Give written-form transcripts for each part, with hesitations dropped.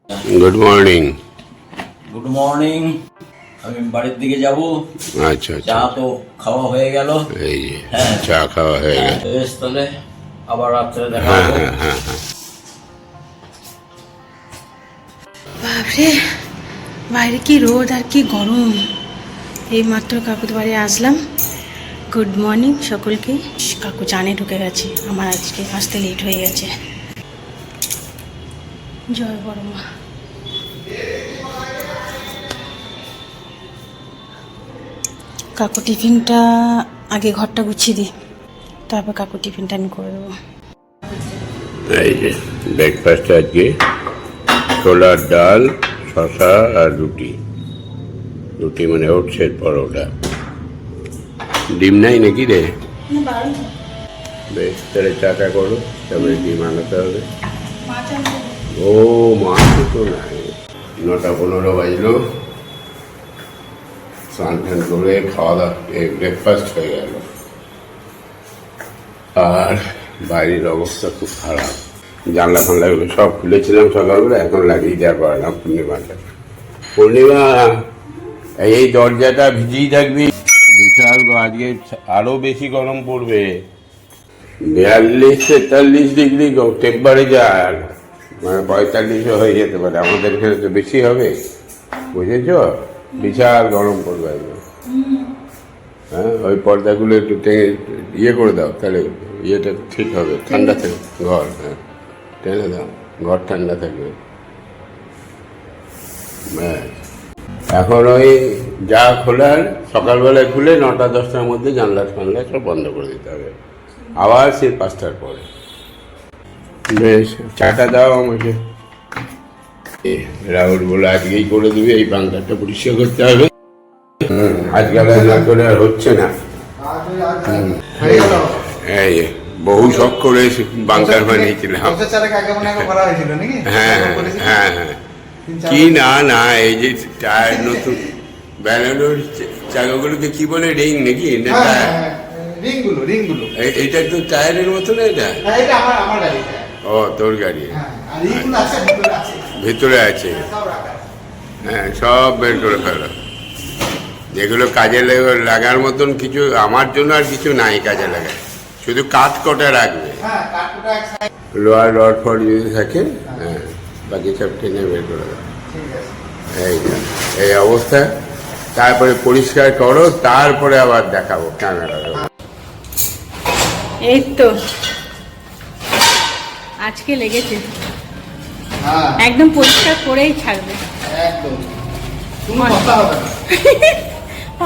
Good morning. Good morning. আমি বাড়ির দিকে যাব। আচ্ছা আচ্ছা, চা তো খাওয়া হয়ে গেল। এই যে চা খাওয়া হয়ে গেল। বেশ, তাহলে আবার রাত্রে দেখা হ্যাঁ হবে। হ্যাঁ হ্যাঁ হ্যাঁ। বাপরে, বাইরে কি রোদ আর কি গরম। এই মাত্র কাকুর বাড়ি আসলাম। গুড মর্নিং সকলকে। কাকু চানে ঢুকে গেছে, আমার আজকে আসতে লেট হয়ে গেছে। জয় বড় মা। কাকু টিফিনটা আগে ঘরটা গুছিয়ে দিই, তারপর কাকু টিফিনটা আমি করে দেবো। এই যে ব্রেকফাস্ট আজকে ছোলার ডাল, শশা আর রুটি। রুটি মানে ওটসের পরোটা। ডিম নাই নাকি রে? বেশ, তাহলে চাটা করো, তারপরে ডিম আনাতে হবে। ও মাছ তো নাই। 9:15 বাজলো। স্নান টান করে খাওয়া দাওয়া ব্রেকফাস্ট হয়ে গেল। আর বাইরের অবস্থা খুব খারাপ। জানলা ফানলাগুলো সব খুলেছিলাম সকালবেলা, এখন লাগিয়ে দেওয়া পারলাম। পূর্ণিমা, এই দরজাটা ভিজেই থাকবি। বিশাল আজকে আরো বেশি গরম পড়বে। 42-43 ডিগ্রি টেম্পারেচার, মানে 45 হয়ে যেতে পারে। আমাদের এখানে তো বেশি হবে, বুঝেছ? বিশাল গরম পড়বে একদম। হ্যাঁ, ওই পর্দাগুলো একটু ইয়ে করে দাও, তাহলে ইয়েটা ঠিক হবে। ঠান্ডা থাকবে ঘর। হ্যাঁ, টেনে দাও, ঘর ঠান্ডা থাকবে। এখন ওই যা খোলার সকালবেলায় খুলে 9টা-10টার মধ্যে জানলা ফানলা সব বন্ধ করে দিতে হবে, আবার সে 5টার পরে। বেশ, চাটা দাও আমাকে। রাহুল বলে আজকেই করে দিবি, এই বাংলাটা পরিষ্কার করতে হবে। আজকাল না করে আর হচ্ছে না। এই বহু শখ করে বাংকার বানিয়েছিলাম। হ্যাঁ হ্যাঁ হ্যাঁ। কি না না, এই যে টায়ার নতুন ব্যানানোর চাকাগুলোকে কি বলে, রিং নাকি? এটা তো টায়ারের মতো না? এটা ও তোর গাড়ি, ভিতরে আছে। হ্যাঁ, সব বের করে ফেলো। যেগুলো কাজে লাগার মতন কিছু আমার জন্য আর কিছু নাই কাজে লাগায়, শুধু কাঠ কটা রাখবে। লোহার রড ফড যদি থাকে, হ্যাঁ, বাকি সব টেনে বের করে দেবে। এই অবস্থা। তারপরে পরিষ্কার করো, তারপরে আবার দেখাবো ক্যামেরা। এই তো আজকে লেগেছে, একদম পরিষ্কার করেই ছাড়বে।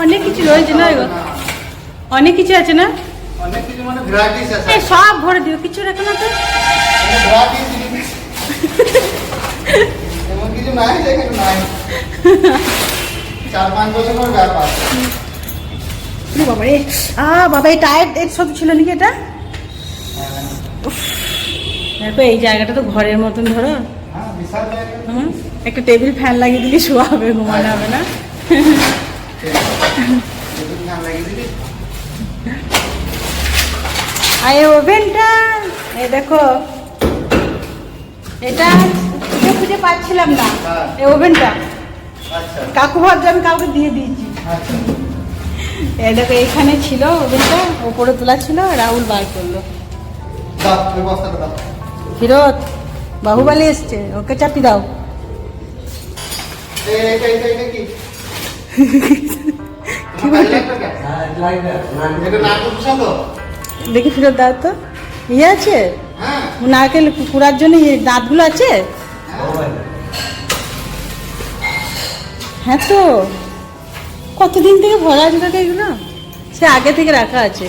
অনেক কিছু রয়েছে না, অনেক কিছু আছে না, অনেক কিছু মানে ভ্যারাইটিস আছে। সব ভরে দিও, কিছু রাখো না তো। এমন কিছু নাই যে কিছু নাই। 4-5 বছরের ব্যাপার। বাবা রে, বাবা এই টায়ার এর সব ছিল নাকি এটা? দেখো এই জায়গাটা তো ঘরের মতন, ধরো। হ্যাঁ, বিশাল জায়গা। একটা টেবিল ফ্যান লাগিয়ে দিলে শোয়া হবে, ঘুমানো হবে না। আর এই ওভেনটা, এই দেখো, এটা খুঁজে পাচ্ছিলাম না, এই ওভেনটা। কাকু ভাবছে আমি কাউকে দিয়ে দিয়েছি। এই দেখো, এইখানে ছিল ওভেনটা, ওপরে তোলা ছিল, রাহুল বার করলো। ফিরত বাহুবালি এসছে, ওকে চাপি দাও। দেখি ফিরত দাও তো, ইয়ে আছে নারকেল কুড়ার জন্য, দাঁতগুলো আছে। হ্যাঁ তো, কতদিন থেকে ভরা আছে থাকে এগুলো, সে আগে থেকে রাখা আছে।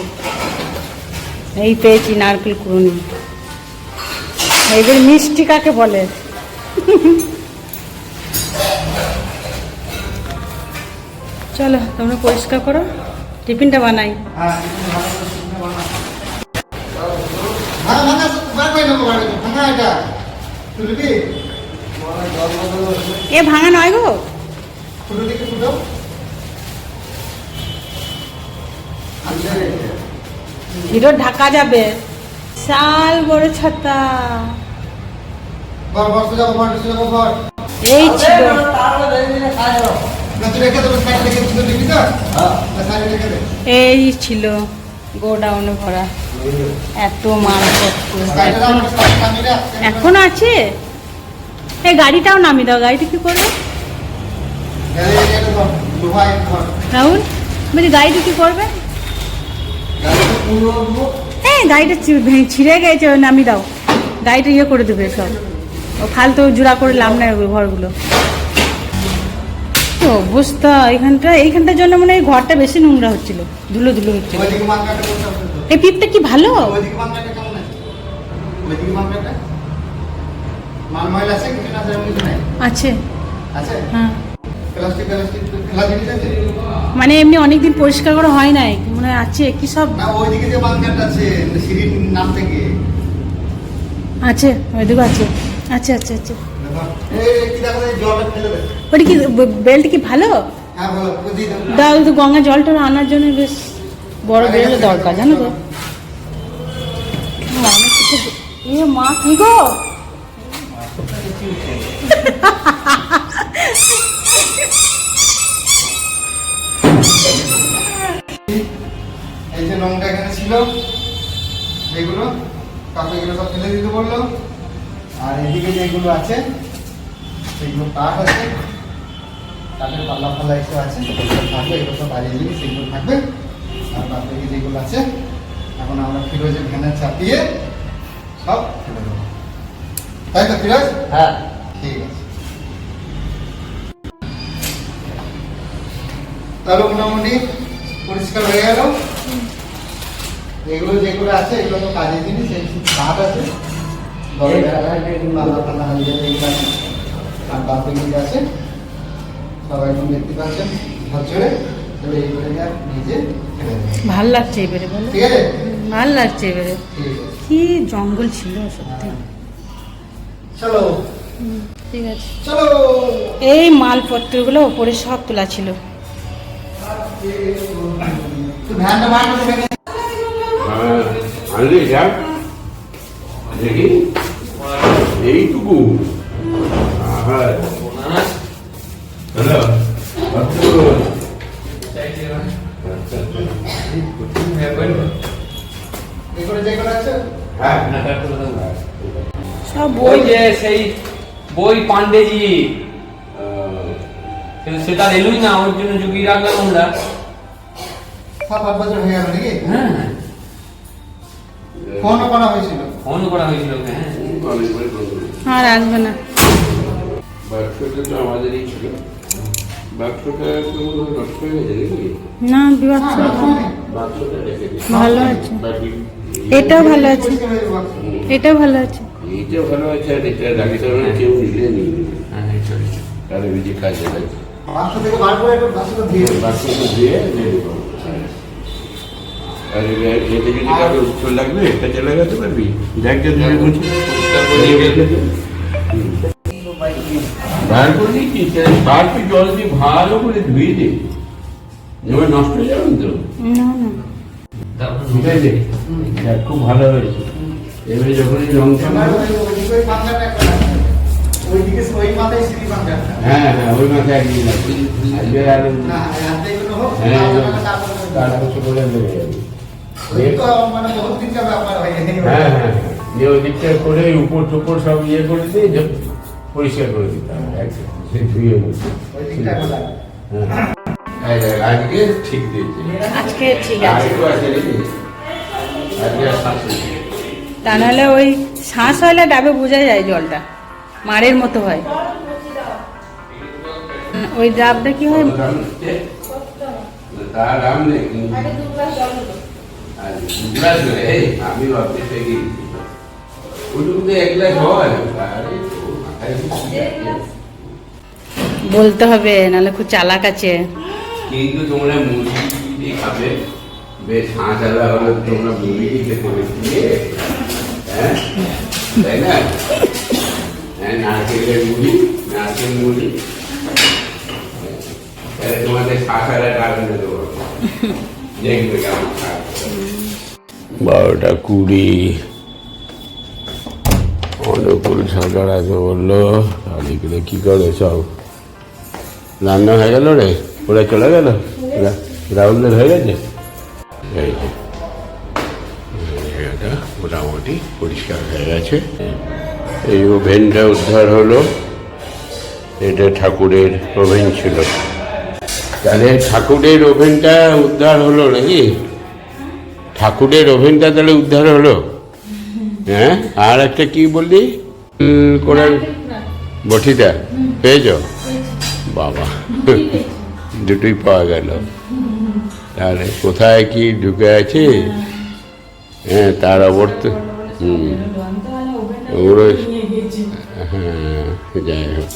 এই পেয়েছি নারকেল কুড়ুনি। এবার মিষ্টি কাকে বলে? চলো তোমরা পরিষ্কার করো, টিফিনটা বানাই। এ ভাঙা নয় গো, হিরো ঢাকা যাবে। শাল বড় ছাতা। এই ছিল না তুই রেখে দেবো, সাইড রেখে তুই দিবি তো? হ্যাঁ। সাইড রেখে দে। এই ছিল গোডাউনে ভরা এত মালপত্র। সাইডে রাখ, সাইডে নামিয়ে রাখ। এখন আছে। এই গাড়িটাও নামিয়ে দাও, গাড়িটা কি করবে গাড়ি ধর, লোহাই ধর। রাহুল? বলছি গাড়িটা কি করবে? গাড়িটা পুরো পুরো এই গাড়িটা ছিঁড়ে গেছে, ওই নামিয়ে দাও। গাড়িটা ইয়ে করে দেবে সব, ও ফালতু জোড়া করে লাভ নাই ওই ঘরগুলো। কি অবস্থা এইখানটার জন্য মনে হয় এই ঘরটা বেশি নোংরা হচ্ছিল, ধুলো ধুলো হচ্ছিল। ওইদিকে মার্কেটে করতে হবে তো। এই পিপটা কি ভালো? ওইদিকে মার্কেটে কেমন আছে? ওইদিকে মার্কেটে মাল ময়লা আছে কিছু না, সেরকম কিছু নাই। আছে, আছে? হ্যাঁ। প্লাস্টিক খেলা জিনিস আছে? মানে এমনি অনেকদিন পরিষ্কার করা হয় নাই, মনে হয় আছে কি সব না ওইদিকে যে মার্কেট আছে সিঁড়ির নামতে গিয়ে। আছে, ওইদিকে আছে। আচ্ছা আচ্ছা আচ্ছা, এই কি দেখো, এই জলটা ফেলে দে। ওটা কি বেল্ট কি ভালো? হ্যাঁ ভালো, ওই দিয়ে দাও। দাও তো, গঙ্গা জলটা আনার জন্য বেশ বড় বেল্ট দরকার, জানো তো। অনেক কিছু। এ মা কি গো, এই যে নোংরা এখানে ছিল যেগুলো, কাপড় এগুলো সব ফেলে দিতে বললো। আর এদিকে যেগুলো আছে সেগুলো কাঠ আছে, কাঠের পাল্লা ফাল্লা এসব আছে, সেগুলো থাকবে। এগুলো সব বাড়িয়ে জিনিস, সেগুলো থাকবে। আর বাকি যেগুলো আছে এখন আমরা ফিরোজে ভ্যানে চাপিয়ে সব ফেলে দেবো, তাই তো ফিরোজ? হ্যাঁ। ঠিক আছে, তাহলে মোটামুটি পরিষ্কার হয়ে গেল। এগুলো যেগুলো আছে এগুলো তো কাজের জিনিস, এই কাঠ আছে, পাল্লা ফাল্লা হারিয়ে এইগুলো আছে। আর বাকি যেগুলো আছে সবাই এখন দেখতে পাচ্ছেন ঝরঝরে, তাহলে এইগুলো নিজে ফেলে দেবেন। ভাল লাগছে এবারে, বলো। ঠিক আছে? ভাল লাগছে এবারে। ঠিক আছে, কি জঙ্গল ছিল সত্যি। চলো ঠিক আছে, চলো। এই মালপত্রগুলো ওপরে সব তোলা ছিল। তুই ভ্যানটা বার করে দেবে। হ্যাঁ, আনলি যা দেখি এইটুকু। হ্যাঁ হ্যালো, এগুলো যেগুলো আছে হ্যাঁ সব ওই বই। যে সেই বই পান্ডেজি, সেটা এলুই না, ওর জন্য জুগিয়ে রাখলাম আমরা। 7-8 বছর হয়ে গেল নাকি? হ্যাঁ, ফোনও করা হয়েছিল। ফোন করা হয়েছিল ওকে। হ্যাঁ, আর আসবে না। বাক্সটা তো আমাদেরই ছিল, বাক্সটা তো নষ্ট হয়ে গেছে নাকি? না, বিবাহ বাক্সটা রেখে দিই। ভালো আছে, বাকি এটাও ভালো আছে, পরিষ্কার হয়ে যাবে বাক্স। এটাও ভালো আছে। এইটা ভালো আছে, আর এটা ডাক্তার কেউ নিলে নিয়ে নেবে। হ্যাঁ, চলে চলে। তাহলে বেশি কাজে লাগে। বাক্স থেকে বার করে একটু বাক্সটা দিয়ে দেবে। বাক্সটা দিয়ে দিয়ে দেবো। আর এতে যদি কারো উত্তর লাগবে, এটা চলে যেতে পারবি। দেখ যে তুমি বলছি পরিষ্কার করে রেখে দে। বার করলি কি, বারটি জল দিয়ে ভালো করে ধুয়ে দে, যেমন নষ্ট হয়ে যাবে তো। না না, তারপর ঠিক আছে, দেখ খুব ভালো হয়েছে। এবারে যখন রং ওইদিকে ওই পাঙ্গাটা একটা আছে। ওইদিকে ওই মাথায় সিঁড়ি পাঙ্গাটা। হ্যাঁ হ্যাঁ, ওই মাথায় একদিন আছে। আজকে আর না, হাতে এগুলো হোক, হ্যাঁ, তারপরে তার কিছু করে দেবে যাবে। ওই তো মানে বহুত দিনকার ব্যাপার হয়ে গেছে। হ্যাঁ হ্যাঁ, যে ওই দিকটা করে উপর টুপর সব ইয়ে করে দিয়ে পরিষ্কার করে দিতে হবে একদম, সে ধুয়ে মুছে। ওই দিকটা খোলা। হ্যাঁ, আজকে ঠিক দিয়েছে। আজকে ঠিক আছে। আরেকটু আছে নাকি? আজকে আর শ্বাস নেই। তা নাহলে ওই শ্বাস হলে ডাবে বোঝা যায় জলটা মারের মতো হয়। ওই ডাবটা কি হয়, কত দাম হচ্ছে? তার দাম নেই কিন্তু। আর দু গ্লাস করে, এই, আমি ভাবছি সে কি ওইটুকুতে 1 গ্লাস হয়। আরে তো মাথায় কিছু আছে। বলতে হবে, নাহলে খুব চালাক আছে। কিন্তু তোমরা মুরগি দিয়ে খাবে, বেশ হাঁচালা হলে তোমরা মুরগি খেতে বেশি, হ্যাঁ তাই না? হ্যাঁ, নারকেলের মুড়ি, নারকেল মুড়ি, তাহলে তোমাদের শাঁসারা টাকা দেবো, দেখবে কেমন খায়। 12টা 20 অনুকূল সরকার আছে বললো, এগুলো কি করে সব রান্না হয়ে গেল রে? ওরা চলে গেল? রাহুলদের হয়ে গেছে? এই যে জায়গাটা মোটামুটি পরিষ্কার হয়ে গেছে। এই ওভেনটা উদ্ধার হলো। এটা ঠাকুরের ওভেন ছিল। তাহলে ঠাকুরের ওভেনটা উদ্ধার হলো নাকি? ঠাকুরের ওভেনটা তাহলে উদ্ধার হলো। হ্যাঁ, আর একটা কি বললি করার বটিটা পেয়েছ? বাবা, দুটোই পাওয়া গেল। তাহলে কোথায় কি ঢুকে আছে? হ্যাঁ, তার অবর্ত ওগুলো হ্যাঁ, যাই হোক,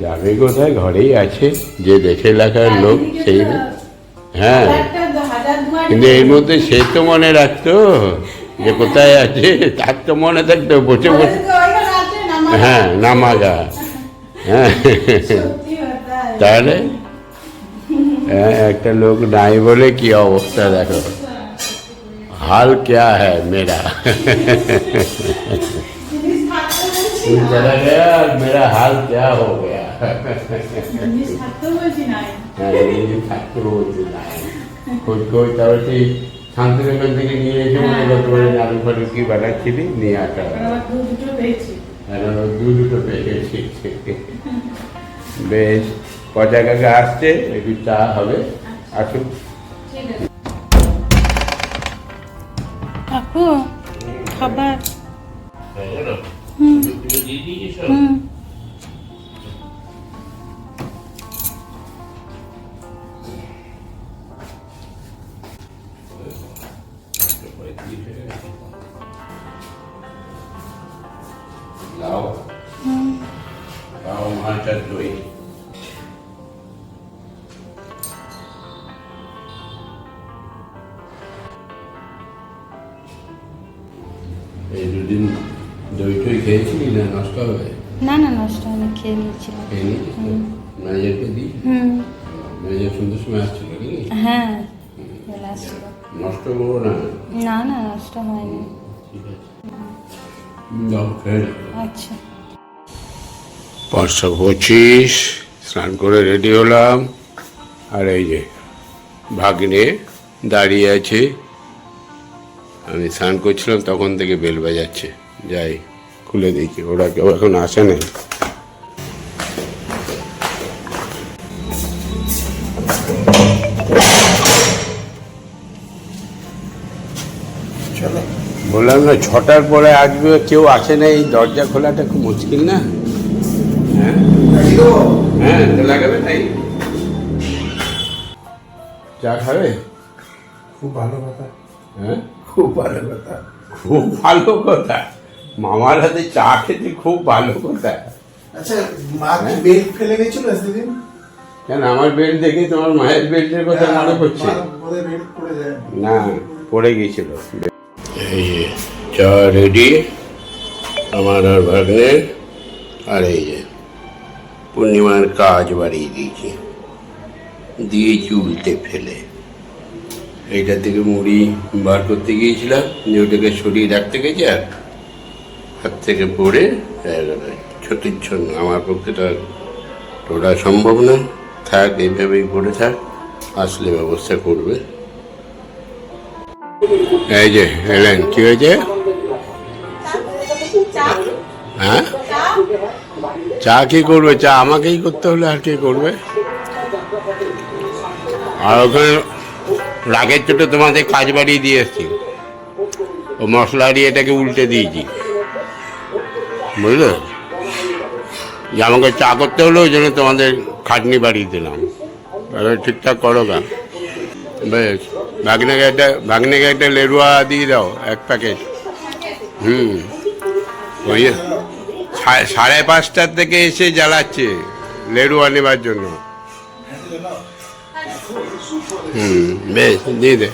যাবে কোথায়? ঘরেই আছে। যে দেখে এলাকার লোক সেই। হ্যাঁ, কিন্তু এর মধ্যে সে তো মনে রাখতো যে কোথায় আছে, তার তো মনে থাকতো বসে বসে। হ্যাঁ, নামাগা। হ্যাঁ, তাহলে হ্যাঁ, একটা লোক নাই বলে কি অবস্থা দেখো। हाल क्या है मेरा चला गया और मेरा हाल क्या हो गया। খোঁজ খোঁজ তারপর সেই শান্তিনিকেতন থেকে নিয়ে এসে তোমার আলু ফালু কি বানাচ্ছিলি নিয়ে আসা। দুটো পেয়েছি। বেশ, পচা কাকা আসছে, একটু চা হবে, আসুন। কাকু খাবার। লাও লাও মাছটা দই। এই দুদিন দই টই খেয়েছিলি না? নষ্ট হবে না, না নষ্ট আমি খেয়ে নিয়েছিলাম। খেয়ে নিয়েছিস তো? ম্যানেজারকে দিই। ম্যানেজার সন্ধ্যের সময় আসছিল নাকি? হ্যাঁ, চলে আসছিল। নষ্ট করবো না। না না, নষ্ট হয়নি। ঠিক আছে, যাও খেয়ে নাও। আচ্ছা। 525 স্নান করে রেডি হলাম। আর এই যে ভাগ্নে দাঁড়িয়ে আছে। আমি স্নান করছিলাম তখন থেকে বেল বাজাচ্ছে। যাই খুলে দেখি, ওরা কেউ এখন আসে নাই। বললাম না 6টার পরে আসবে, কেউ আসে না। এই দরজা খোলাটা খুব মুশকিল না? হ্যাঁ হ্যাঁ, তো লাগাবে তাই। চা খাবে? খুব ভালো কথা। হ্যাঁ, খুব ভালো কথা। খুব ভালো কথা। মামার হাতে চা খেতে খুব ভালো কথা। আচ্ছা, মা কি বেল্ট ফেলে গেছিল সেদিন? কেন, আমার বেল্ট দেখে তোমার মায়ের বেল্টের কথা মনে পড়ছে? বেল্ট পড়ে যায় না, পড়ে গিয়েছিল। এই যে চা রেডি আমার আর ভাগ্নের। আর এই যে পূর্ণিমার কাজ বাড়িয়ে দিয়েছি উল্টে ফেলে। এইটা থেকে মুড়ি বার করতে গিয়েছিলাম, যে ওটাকে সরিয়ে রাখতে গেছি, আর হাত থেকে পড়ে ছন্ন। আমার পক্ষে তো আর তোলা সম্ভব না। থাক, এইভাবেই পড়ে থাক, আসলে ব্যবস্থা করবে। এই যে এলেন, কি হয়েছে? হ্যাঁ, চা কি করবে? চা আমাকেই করতে হলে আর কে করবে? আর ওখানে রাগের চোটে তোমাদের কাজ বাড়িয়ে দিয়ে এসছি। ও মশলা দিয়ে এটাকে উল্টে দিয়েছি, বুঝলে? যে আমাকে চা করতে হলো, ওই জন্য তোমাদের খাটনি বাড়িয়ে দিলাম। তাহলে ঠিকঠাক করো গা। বেশ, ভাগ্নেকে একটা লেরুয়া দিয়ে দাও, 1 প্যাকেট। ওই 5:30 থেকে এসে জ্বালাচ্ছে লেরুয়া নেবার জন্য। বেশ, দিয়ে দে।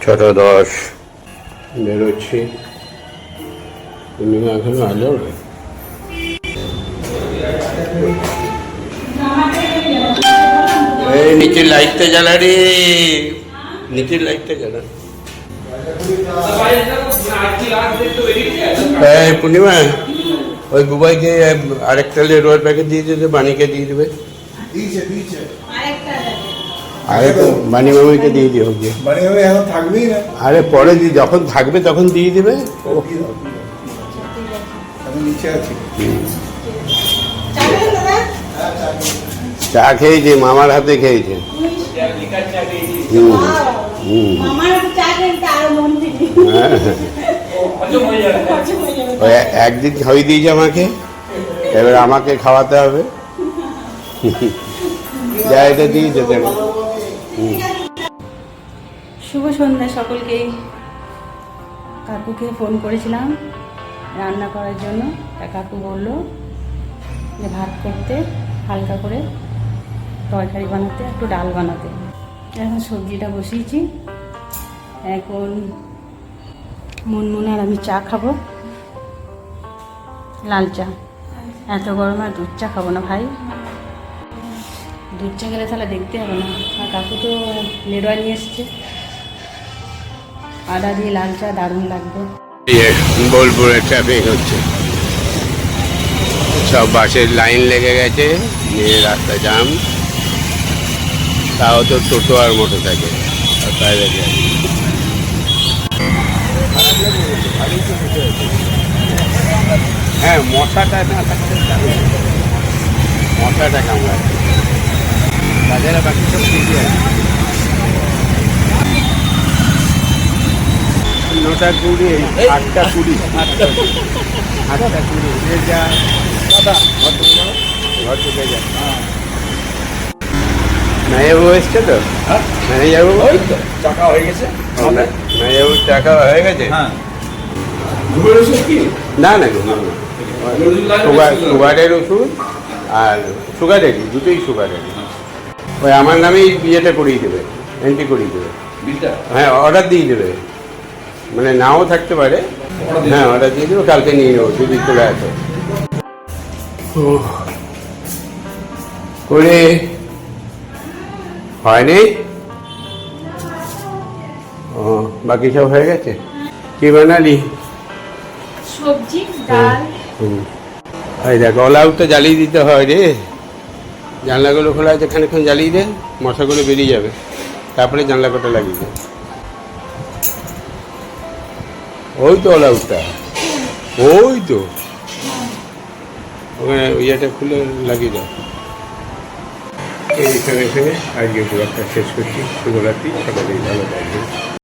6:10 বেরোচ্ছি। পূর্ণিমা এখনো আলো রে। এই নিচের লাইটটা জ্বালা রে, নিচের লাইটটা জ্বালা। এই পূর্ণিমা, ওই বুবাইকে আরেকটা লেরোয়ার প্যাকেট দিয়ে দিতে, বাণীকে দিয়ে দেবে। দিয়েছে আরে তো বাণী মামিকে দিয়ে দিও গিয়ে। মানে এখন থাকবেই না, আরে পরে যখন থাকবে তখন দিয়ে দেবে। আমি নিচে আছি। চা খেয়েছে, মামার হাতে খেয়েছে। হুম হুম হ্যাঁ। ওই একদিন খাইয়ে দিয়েছে আমাকে, এবার আমাকে খাওয়াতে হবে। যা এটা দিয়েছে দেবে। শুভ সন্ধ্যা সকলকেই। কাকুকে ফোন করেছিলাম রান্না করার জন্য, তা কাকু বললো যে ভাত করতে, হালকা করে তরকারি বানাতে, একটু ডাল বানাতে। এখন সবজিটা বসিয়েছি। এখন মুনমুন আর আমি চা খাবো, লাল চা। এত গরম আর দুধ চা খাবো না ভাই, দুধ চা খেলে তাহলে দেখতে হবে না। আর কাকু তো লেরোয়া নিয়ে এসছে, আদা দিয়ে লাল চা দারুণ লাগবে। বোলপুরে ট্রাফিক হচ্ছে, সব বাসের লাইন লেগে গেছে, নিয়ে রাস্তা জাম। তাও তো টোটো আর মোটর সাইকেল বাইরে যায়। হ্যাঁ, মশাটা না থাকতে, মশাটা কামড়ায়। তাছাড়া বাকি সব ঠিকই আছে। 9টা 20, 8টা 20, 8টা 20 যা ঘর ঢুকে যায়। নাইয়াবু এসছে তো? নাইয়াবু টাকা হয়ে গেছে। নাইয়াবুর টাকা হয়ে গেছে। হ্যাঁ, না না সুগারের ওষুধ আর সুগারেরই, দুটোই সুগারেরই। ওই আমার নামেই ইয়েটা করিয়ে দেবে, এন্ট্রি করিয়ে দেবে। হ্যাঁ, অর্ডার দিয়ে দেবে, মানে নাও থাকতে পারে। হ্যাঁ, অর্ডার দিয়ে দেবে, কালকে নিয়ে নেবো, যদি চলে আসে। করে হয়নি? ও, বাকি সব হয়ে গেছে। কি বানালি? সবজি, ডাল। এই দেখ, অল আউটটা জ্বালিয়ে দিতে হয় রে। জানলাগুলো খোলা আছে, খানিকক্ষণ জ্বালিয়ে দে, মশাগুলো বেরিয়ে যাবে। তারপরে জানলা কটা লাগিয়ে দে। ওই তো অল আউটটা, ওই তো ওখানে ইয়েটা খুলে লাগিয়ে দাও। এই সঙ্গে সঙ্গে আজকে ব্লগটা শেষ করছি। শুভরাত্রি, সকালে ভালো থাকবে।